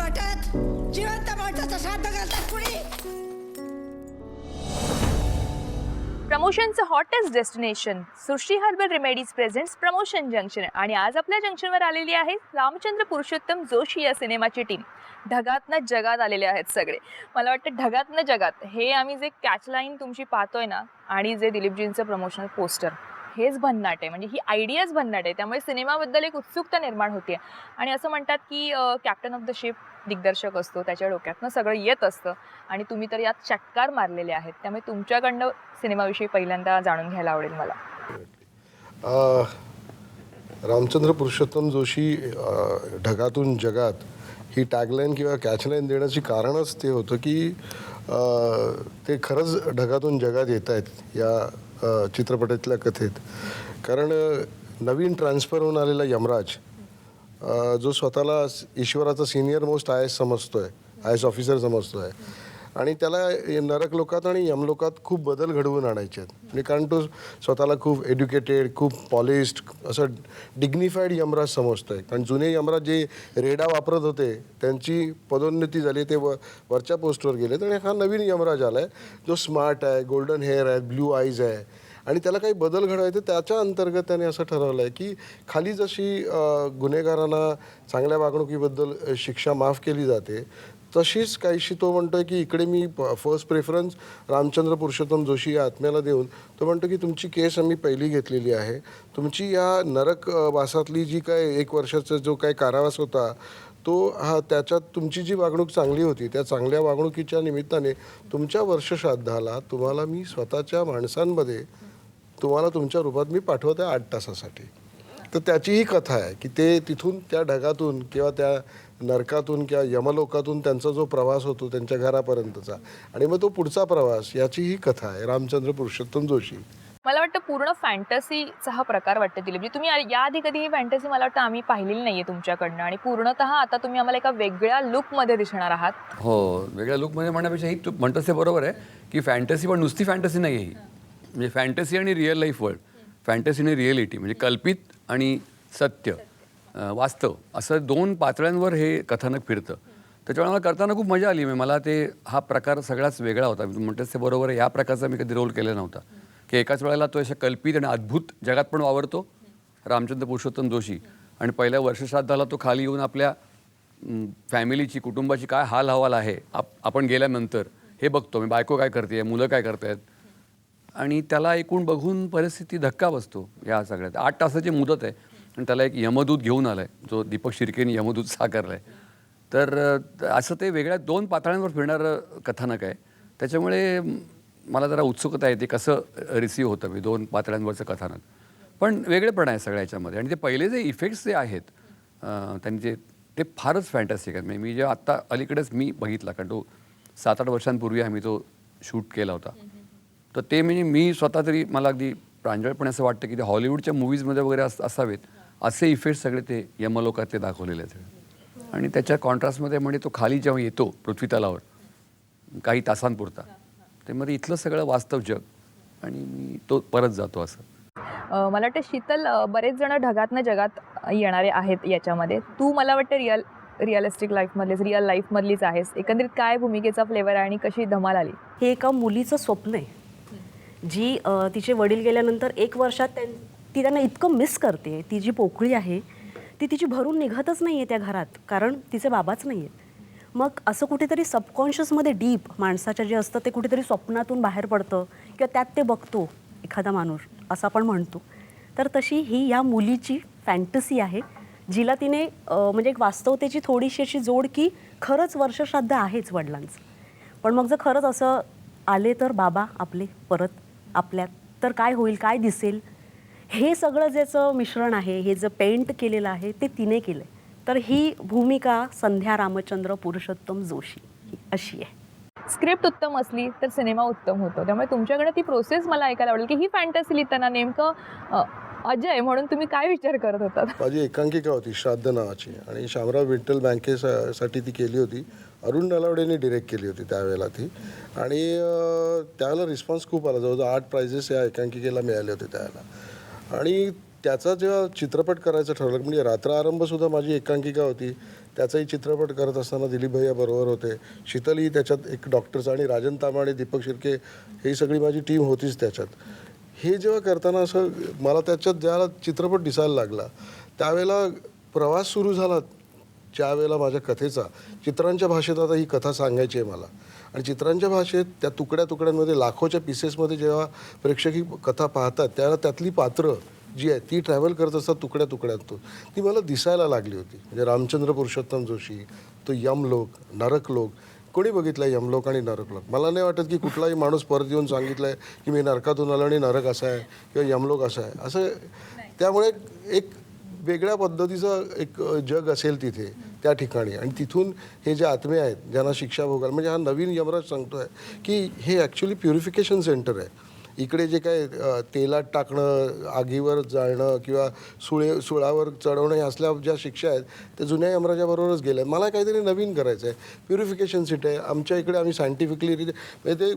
वाटत जिवंत माणसाचं श्राद्ध घालतात कुणी. प्रमोशनचं hottest destination Srishti herbal remedies presents promotion junction. आणि आज आपल्या जंक्शनवर आलेली आहे रामचंद्र पुरुषोत्तम जोशी या सिनेमाची टीम. ढगातनं जगात आलेले आहेत सगळे. मला वाटतं ढगातनं जगात हे आम्ही जे कॅचलाईन तुमची पाहतोय ना, आणि जे दिलीपजींचं प्रमोशनल पोस्टर, हेच भन्नाट आहे. म्हणजे ही आयडियाच भन्नाट आहे. त्यामुळे सिनेमाबद्दल एक उत्सुकता निर्माण होते. आणि असं म्हणतात की कॅप्टन ऑफ द शिप दिग्दर्शक असतो, त्याच्या डोक्यातनं सगळं येत असतं. आणि तुम्ही तर यात चटकार मारलेले आहेत. त्यामुळे तुमच्याकडनं सिनेमाविषयी पहिल्यांदा जाणून घ्यायला आवडेल मला. रामचंद्र पुरुषोत्तम जोशी ढगातून जगात ही टॅगलाईन किंवा कॅचलाईन देण्याची कारणच ते होतं की ते खरंच ढगातून जगात येत आहेत या चित्रपटातल्या कथेत. कारण नवीन ट्रान्सफर होऊन आलेला यमराज जो स्वतःला ईश्वराचा सिनियर मोस्ट आय एस समजतो आहे, आय एस ऑफिसर समजतो आहे, आणि त्याला नरक लोकात आणि यमलोकात खूप बदल घडवून आणायचे आहेत. म्हणजे कारण तो स्वतःला खूप एज्युकेटेड, खूप पॉलिश्ड, असं डिग्निफाईड यमराज समजतो आहे. कारण जुने यमराज जे रेडा वापरत होते त्यांची पदोन्नती झाली, ते वरच्या पोस्टवर गेलेत. आणि हा नवीन यमराज आला आहे जो स्मार्ट आहे, गोल्डन हेअर आहे, ब्ल्यू आईज आहे, आणि त्याला काही बदल घडवायचे. त्याच्या अंतर्गत त्याने असं ठरवलं आहे की खाली जशी गुन्हेगारांना चांगल्या वागणुकीबद्दल शिक्षा माफ केली जाते, तशीच काहीशी तो म्हणतो आहे की इकडे मी फर्स्ट प्रेफरन्स रामचंद्र पुरुषोत्तम जोशी या आत्म्याला देऊन तो म्हणतो की तुमची केस आम्ही पहिली घेतलेली आहे. तुमची या नरक वासातली जी काय 1 वर्षाचा जो काय कारावास होता तो त्याच्यात तुमची जी वागणूक चांगली होती, त्या चांगल्या वागणुकीच्या निमित्ताने तुमच्या वर्षश्राद्धाला तुम्हाला मी स्वतःच्या माणसांमध्ये तुम्हाला तुमच्या रूपात मी पाठवत आहे 8 तासासाठी. तर त्याची ही कथा आहे की ते तिथून त्या ढगातून किंवा त्या नरकातून किंवा यमलोकातून त्यांचा जो प्रवास होतो त्यांच्या घरापर्यंतचा, आणि मग तो पुढचा प्रवास, याची ही कथा आहे रामचंद्र पुरुषोत्तम जोशी. मला वाटतं पूर्ण फॅन्टसीचा हा प्रकार वाटतं दिलीपजी. तुम्ही याआधी कधी ही फॅन्टसी मला वाटतं आम्ही पाहिलेली नाहीये तुमच्याकडनं, आणि पूर्णतः आता तुम्ही आम्हाला एका वेगळ्या लुकमध्ये दिसणार आहात. हो, वेगळ्या लुकमध्ये म्हणण्यापेक्षा ही तू म्हणतोस ते बरोबर आहे की फॅन्टसी, पण नुसती फॅन्टसी नाही आहे ही. म्हणजे फॅन्टसी आणि रिअल लाईफ वर्ल्ड, फॅन्टसी आणि रिॲलिटी, म्हणजे कल्पित आणि सत्य, वास्तव, असं 2 पातळ्यांवर हे कथानक फिरतं. त्याच्यामुळे मला करताना खूप मजा आली. मला ते हा प्रकार सगळाच वेगळा होता. म्हणतेस ते बरोबर आहे, या प्रकारचा मी कधी रोल केला नव्हता की एकाच वेळेला तो अशा कल्पित आणि अद्भुत जगात पण वावरतो रामचंद्र पुरुषोत्तम जोशी, आणि पहिल्या वर्षश्राद्धाला तो खाली येऊन आपल्या फॅमिलीची, कुटुंबाची काय हाल हवाल आहे आपण गेल्यानंतर हे बघतो. मी बायको काय करते, मुलं काय करतायत, आणि त्याला एकूण बघून परिस्थिती धक्का बसतो या सगळ्यात. 8 तासाची मुदत आहे आणि त्याला एक यमदूत घेऊन आला आहे, जो दीपक शिर्केने यमदूत साकारला आहे. तर असं ते वेगळ्या 2 पातळ्यांवर फिरणारं कथानक आहे. त्याच्यामुळे मला जरा उत्सुकता आहे ते कसं रिसीव्ह होतं मी 2 पातळ्यांवरचं कथानक. पण वेगळेपण आहे सगळ्या ह्याच्यामध्ये. आणि ते पहिले जे इफेक्ट्स जे आहेत त्यांचे ते फारच फॅन्टॅस्टिक आहेत. म्हणजे मी जे आत्ता अलीकडेच मी बघितला, कारण तो 7-8 वर्षांपूर्वी आम्ही तो शूट केला होता. तर ते म्हणजे मी स्वतः तरी मला अगदी प्रांजळपणे असं वाटतं की ते हॉलिवूडच्या मूवीजमध्ये वगैरे असावेत असे इफेक्ट्स सगळे ते यमलोकातले दाखवलेले आहेत. आणि त्याच्या कॉन्ट्रास्टमध्ये म्हणजे तो खाली जेव्हा येतो पृथ्वी तलावर काही तासांपुरता, ते मध्ये इथलं सगळं वास्तव जग, आणि मी तो परत जातो असं. मला वाटतं शीतल, बरेच जण ढगातनं जगात येणारे आहेत याच्यामध्ये. तू मला वाटतं रिअलिस्टिक लाईफमधलीच आहेस. एकंदरीत काय भूमिकेचा फ्लेवर आहे आणि कशी धमाल आली? हे एका मुलीचं स्वप्न आहे जी तिचे वडील गेल्यानंतर 1 वर्षात ती त्यांना इतकं मिस करते. ती जी पोकळी आहे ती तिची भरून निघतच नाही आहे त्या घरात, कारण तिचे बाबाच नाही आहेत. मग असं कुठेतरी सबकॉन्शियसमध्ये डीप माणसाच्या जे असतं ते कुठेतरी स्वप्नातून बाहेर पडतं किंवा त्यात ते बघतो एखादा माणूस, असं आपण म्हणतो. तर तशी ही या मुलीची फॅन्टसी आहे, जिला तिने म्हणजे एक वास्तवतेची थोडीशी अशी जोड की खरंच वर्षश्राद्ध आहेच वडिलांचं, पण मग जर खरंच असं आले तर बाबा आपले परत आपल्यात, तर काय होईल, काय दिसेल, हे सगळं ज्याचं मिश्रण आहे, हे जे पेंट केलेलं आहे ते तिने केलं आहे. तर ही भूमिका संध्या रामचंद्र पुरुषोत्तम जोशी अशी आहे. स्क्रिप्ट उत्तम असली तर सिनेमा उत्तम होतो. त्यामुळे तुमच्याकडे ती प्रोसेस मला ऐकायला आवडेल की ही फॅन्टसी लिहिताना नेमकं अजय म्हणून तुम्ही काय विचार करत होतात? माझी एकांकिका होती श्राद्ध नावाची, आणि शामराव विठ्ठल बँकेसाठी ती केली होती. अरुण नलावडेने डिरेक्ट केली होती त्यावेळेला ती, आणि त्यावेळेला रिस्पॉन्स खूप आला. जवळजवळ 8 प्राइजेस या एकांकिकेला मिळाले होते त्यावेळेला. आणि त्याचा जेव्हा चित्रपट करायचं ठरवलं, म्हणजे रात्र आरंभसुद्धा माझी एकांकिका होती, त्याचाही चित्रपट करत असताना दिलीप भैया बरोबर होते, शीतलही त्याच्यात एक डॉक्टरचा, आणि राजन तामाणे, दीपक शिर्के, ही सगळी माझी टीम होतीच त्याच्यात. हे जेव्हा करताना असं मला त्याच्यात ज्याला चित्रपट दिसायला लागला त्यावेळेला प्रवास सुरू झाला, ज्या वेळेला माझ्या कथेचा चित्रांच्या भाषेत, आता ही कथा सांगायची आहे मला, आणि चित्रांच्या भाषेत त्या तुकड्या तुकड्यांमध्ये लाखोच्या पीसेसमध्ये जेव्हा प्रेक्षक ही कथा पाहतात त्यावेळेला त्यातली पात्र जी आहे ती ट्रॅव्हल करत असतात तुकड्या तुकड्यातून, ती मला दिसायला लागली होती. म्हणजे रामचंद्र पुरुषोत्तम जोशी, तो यमलोक, नरकलोक, कोणी बघितलं आहे यमलोक आणि नरकलोक? मला नाही वाटत की कुठलाही माणूस परत येऊन सांगितलं आहे की मी नरकातून आलो आणि नरक असा आहे किंवा यमलोक असा आहे असं. त्यामुळे एक वेगळ्या पद्धतीचं एक जग असेल तिथे त्या ठिकाणी, आणि तिथून हे जे आत्मे आहेत ज्यांना शिक्षा भोगायला, म्हणजे हा नवीन यमराज सांगतो आहे की हे ॲक्च्युली प्युरिफिकेशन सेंटर आहे. इकडे जे काय तेलात टाकणं, आगीवर जाळणं किंवा सुळावर चढवणं, हे असल्या ज्या शिक्षा आहेत त्या जुन्या यमराजाबरोबरच गेल्या आहेत. मला काहीतरी नवीन करायचं आहे, प्युरिफिकेशन सिटी आहे. आमच्या इकडे आम्ही सायंटिफिकली म्हणजे ते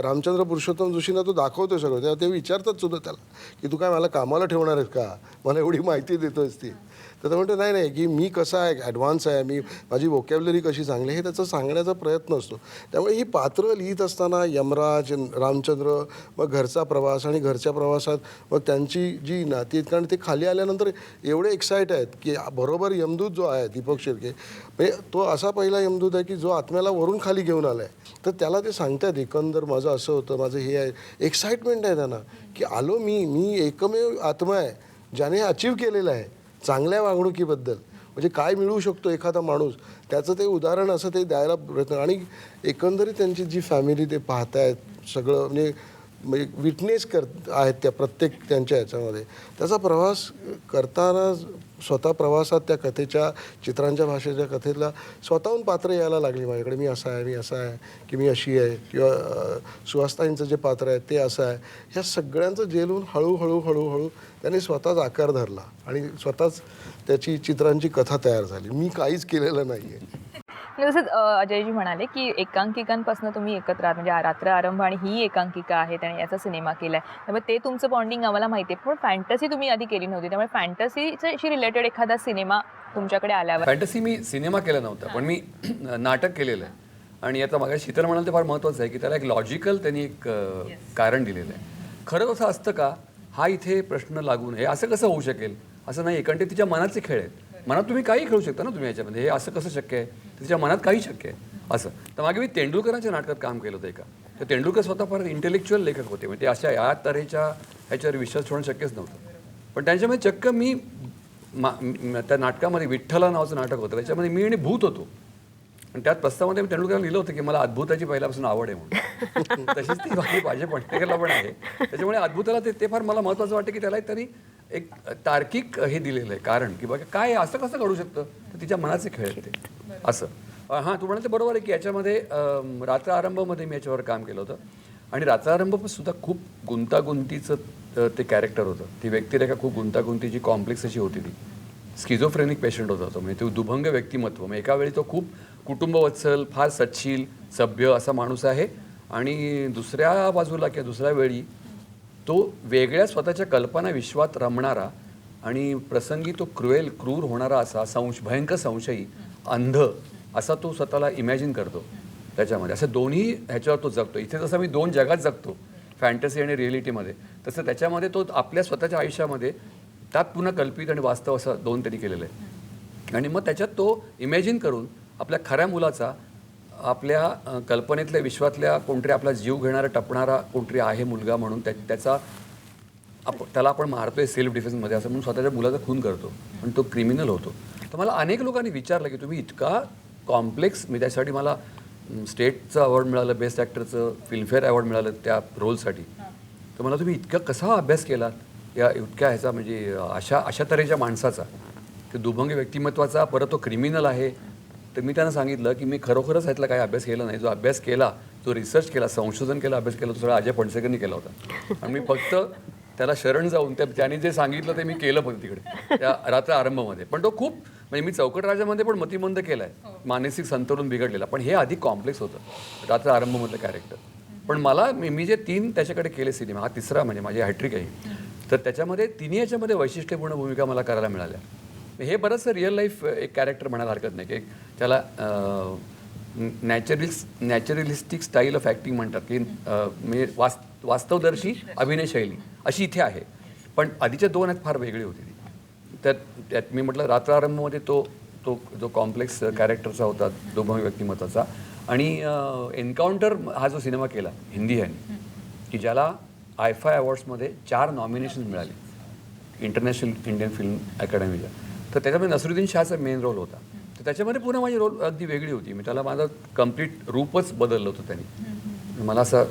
रामचंद्र पुरुषोत्तम जोशींना तो दाखवतो सगळं, तेव्हा ते विचारतात सुद्धा त्याला की तू काय मला कामाला ठेवणार आहेस का, मला एवढी माहिती देतोयस ती. तर तो म्हणतो नाही की मी कसा आहे, ॲडव्हान्स आहे, मी माझी वोकॅब्युलरी कशी चांगली आहे, हे त्याचा सांगण्याचा प्रयत्न असतो. त्यामुळे ही पात्र लिहित असताना यमराज, रामचंद्र, मग घरचा प्रवास, आणि घरच्या प्रवासात मग त्यांची जी नाती आहेत, कारण ते खाली आल्यानंतर एवढे एक्साईट आहेत की बरोबर यमदूत जो आहे दीपक शिर्के, म्हणजे तो असा पहिला यमदूत आहे की जो आत्म्याला वरून खाली घेऊन आला आहे. तर त्याला ते सांगतात एकंदर माझं असं होतं, माझं हे आहे, एक्साइटमेंट आहे त्यांना की आलो मी एकमेव आत्मा आहे ज्याने अचीव केलेलं आहे चांगल्या वागणुकीबद्दल. म्हणजे काय मिळू शकतो एखादा माणूस, त्याचं ते उदाहरण असं ते द्यायला प्रयत्न. आणि एकंदरीत त्यांची जी फॅमिली ते पाहतायत सगळं, म्हणजे विटनेस आहेत त्या प्रत्येक त्यांच्या ह्याच्यामध्ये. त्याचा प्रवास करताना स्वतः प्रवासात त्या कथेच्या, चित्रांच्या भाषेच्या कथेला स्वतःहून पात्र यायला लागली माझ्याकडे. मी असा आहे, मी असा आहे, की मी अशी आहे, किंवा सुहासताईंचं जे पात्र आहे ते असं आहे. ह्या सगळ्यांचं जेलून हळूहळू त्याने स्वतःच आकार धरला आणि स्वतःच त्याची चित्रांची कथा तयार झाली. मी काहीच केलेलं नाही आहे. जसं अजयजी म्हणाले की एकांकिकांपासून तुम्ही एकत्र आहात, म्हणजे रात्र आरंभ आणि ही एकांकिका आहेत आणि याचा सिनेमा केला आहे, त्यामुळे ते तुमचं बॉन्डिंग आम्हाला माहिती आहे. पण फॅन्टसी तुम्ही आधी केली नव्हती, त्यामुळे फॅन्टसीशी रिलेटेड एखादा सिनेमा तुमच्याकडे आल्यावर? फॅन्टसी मी सिनेमा केला नव्हता, पण मी नाटक केलेलं आहे. आणि आता मागे शीतल म्हणाल ते फार महत्त्वाचं आहे की त्याला एक लॉजिकल त्यांनी एक कारण दिलेलं आहे. खरं असं असतं का, हा इथे प्रश्न लागून हे असं कसं होऊ शकेल, असं नाही. कारण ते तिच्या मनाचे खेळ आहेत. मनात तुम्ही काही खेळू शकता ना तुम्ही याच्यामध्ये, हे असं कसं शक्य आहे, तिच्या मनात काही शक्य आहे असं. तर मागे मी तेंडुलकरांच्या नाटकात काम केलं होतं एका. तर तेंडुलकर स्वतः फार इंटेलेक्च्युअल लेखक होते, म्हणजे ते अशा या तऱ्हेच्या ह्याच्यावर विश्वास ठेवणं शक्यच नव्हतं. पण त्यांच्यामध्ये चक्क मी त्या नाटकामध्ये विठ्ठला नावाचं नाटक होतं, त्याच्यामध्ये मी आणि भूत होतो. आणि त्यात प्रस्तावामध्ये मी तेंडुलकरला लिहिलं होतं की मला अद्भुताची पहिल्यापासून आवड आहे म्हणून. तशीच ती बाकी माझ्या पणकेकरला पण आहे. त्याच्यामुळे अद्भुताला ते फार मला महत्त्वाचं वाटतं की त्याला त्यांनी एक तार्किक हे दिलेलं आहे कारण, की बघा काय असं कसं घडू शकतं, तर तिच्या मनाचे खेळ आहेत ते असं. हां, तू म्हणाल ते बरोबर आहे की याच्यामध्ये रात्र आरंभमध्ये मी याच्यावर काम केलं होतं. आणि रात्र आरंभ सुद्धा खूप गुंतागुंतीचं ते कॅरेक्टर होतं. ती व्यक्तिरेखा खूप गुंतागुंतीची, कॉम्प्लेक्स अशी होती. ती स्किझोफ्रेनिक पेशंट होता तो, म्हणजे तो दुभंग व्यक्तिमत्व. मग एका वेळी तो खूप कुटुंबवत्सल, फार सच्छील, सभ्य असा माणूस आहे, आणि दुसऱ्या बाजूला किंवा दुसऱ्या वेळी तो वेगळ्या स्वतःच्या कल्पना विश्वात रमणारा आणि प्रसंगी तो क्रूर होणारा असा भयंकर संशयी, अंध असा तो स्वतःला इमॅजिन करतो त्याच्यामध्ये. असं दोन्ही ह्याच्यावर तो जगतो. इथे जसं मी दोन जगात जगतो, फॅन्टसी आणि रिअलिटीमध्ये, तसं त्याच्यामध्ये तो आपल्या स्वतःच्या आयुष्यामध्ये त्यात पुन्हा कल्पित आणि वास्तव असं दोन त्यांनी केलेलं आहे. आणि मग त्याच्यात तो इमॅजिन करून आपल्या खऱ्या मुलाचा, आपल्या कल्पनेतल्या विश्वातल्या कोणतरी आपला जीव घेणारा, टपणारा कोणतरी आहे मुलगा म्हणून, त्याला आपण मारतोय सेल्फ डिफेन्समध्ये असं म्हणून स्वतःच्या मुलाचा खून करतो आणि तो क्रिमिनल होतो. तर मला अनेक लोकांनी विचारलं की तुम्ही इतका कॉम्प्लेक्स, मी त्यासाठी मला स्टेटचं अवॉर्ड मिळालं, बेस्ट ॲक्टरचं, फिल्मफेअर अवॉर्ड मिळालं त्या रोलसाठी. तर मला तुम्ही इतका कसा अभ्यास केलात या इतक्या ह्याचा, म्हणजे अशा तऱ्हेच्या माणसाचा, की दुभंग व्यक्तिमत्वाचा, परत तो क्रिमिनल आहे. तर मी त्यांना सांगितलं की मी खरोखरच ह्यातला काही अभ्यास केला नाही. जो अभ्यास केला, जो रिसर्च केला, संशोधन केला, अभ्यास केला, तो सगळा अजय फणसेकरांनी केला होता. आणि मी फक्त त्याला शरण जाऊन त्याने जे सांगितलं ते मी केलं फक्त तिकडे त्या रात्र आरंभमध्ये. पण तो खूप, म्हणजे मी चौकट राजामध्ये पण मतिमंद केला आहे, मानसिक संतुलन बिघडलेला. पण हे अधिक कॉम्प्लेक्स होतं रात्र आरंभमधलं कॅरेक्टर. पण मला मी जे 3 त्याच्याकडे केले सिनेमा, हा 3रा म्हणजे माझी हॅट्रिक आहे. तर त्याच्यामध्ये तिन्ही याच्यामध्ये वैशिष्ट्यपूर्ण भूमिका मला करायला मिळाल्या. हे बरंचसं रिअल लाईफ एक कॅरेक्टर म्हणायला हरकत नाही, की त्याला नॅचरलिस्टिक स्टाईल ऑफ ॲक्टिंग म्हणतात, की म्हणजे वास्तवदर्शी अभिनय शैली अशी इथे आहे. पण आधीच्या 2 आहेत फार वेगळी होती ती. त्यात मी म्हटलं रात्रारंभमध्ये तो जो कॉम्प्लेक्स कॅरेक्टरचा होता, दोभवी व्यक्तिमत्वाचा. आणि एन्काउंटर हा जो सिनेमा केला हिंदी ह्याने, की ज्याला आयफाय अवॉर्ड्समध्ये 4 नॉमिनेशन मिळाले इंटरनॅशनल इंडियन फिल्म अकॅडमीला. तर त्याच्यामध्ये नसरुद्दीन शहाचा मेन रोल होता. तर त्याच्यामध्ये पुन्हा माझी रोल अगदी वेगळी होती. मी त्याला माझं कम्प्लीट रूपच बदललं होतं त्यांनी. मला असं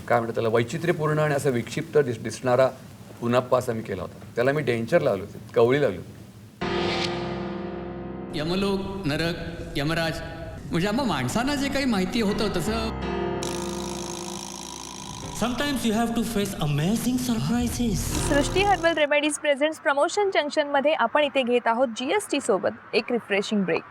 काय म्हणतात त्याला वैचित्र्यपूर्ण आणि असं विक्षिप्त दिसणारा पुनप्पा असा मी केला होता. त्याला मी डेंचर लावले होते, कवळी लावली होती. यमलोक, नरक, यमराज म्हणजे आम्हा माणसांना जे काही माहिती होतं तसं Sometimes you have to face amazing surprises. Srishti herbal remedies presents promotion जंक्शनमध्ये आपण इथे घेत आहोत GST सोबत एक रिफ्रेशिंग ब्रेक.